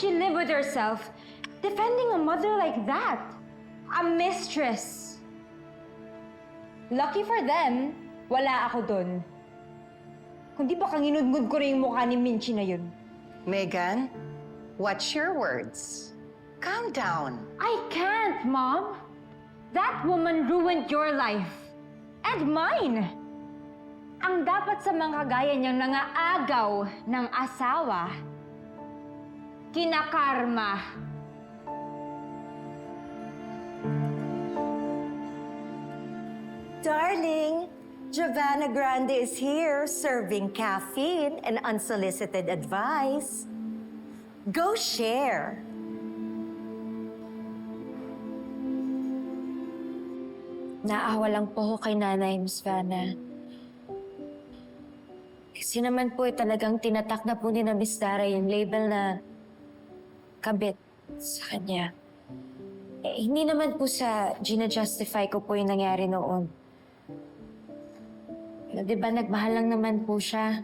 she live with herself defending a mother like that? A mistress. Lucky for them, wala ako dun. Kundi baka nginudngud ko rin yung mukha ni Minchi na yun. Megan, watch your words. Calm down. I can't, Mom. That woman ruined your life. And mine. Ang dapat sa mga kagaya niyang nangaagaw ng asawa, kinakarma. Darling, Giovanna Grande is here serving caffeine and unsolicited advice. Go share. Naawa lang po ako kay Nanay, Miss Vanna. Kasi naman po talagang tinatak na po ni na Miss Dara yung label na kabit sa kanya. Hindi naman po sa gina-justify ko po yung nangyari noon. Di ba nagmahal lang naman po siya?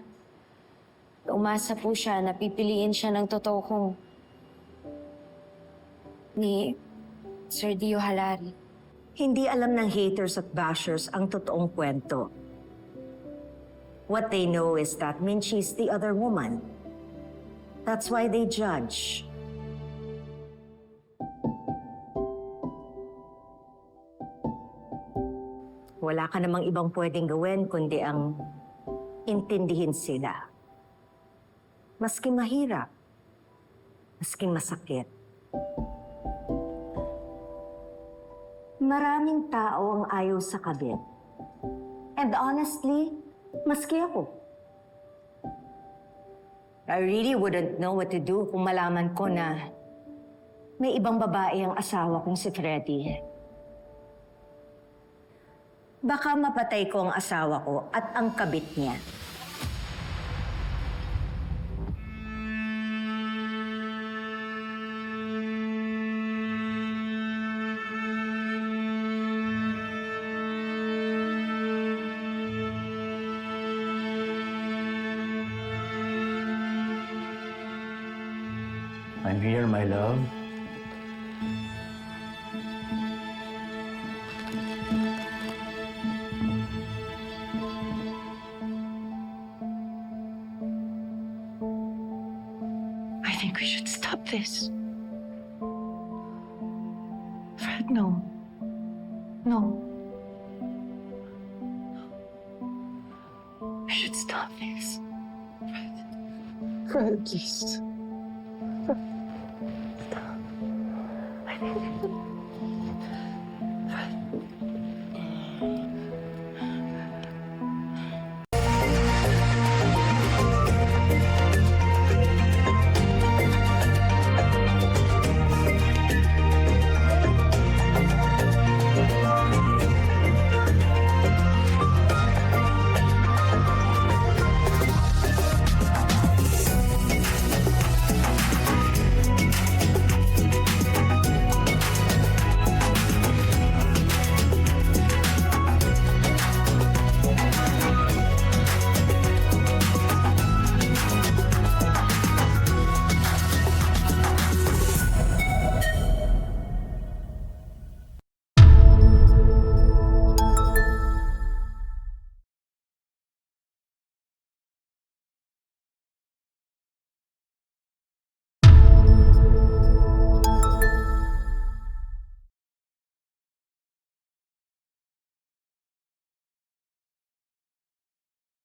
Umasa po siya na pipiliin siya ng totoo kong ni Sir Dio Halari. Hindi alam ng haters at bashers ang totoong kwento. What they know is that Minchi is the other woman. That's why they judge. Wala ka namang ibang pwedeng gawin kundi ang intindihin sila. Maski mahirap, maski masakit. Maraming tao ang ayaw sa kabit. And honestly, maski ako. I really wouldn't know what to do kung malaman ko na may ibang babae ang asawa kong si Freddy. Baka mapatay ko ang asawa ko at ang kabit niya. I'm here, my love. I think we should stop this. Fred, no. No. We should stop this. Fred. Fred, please.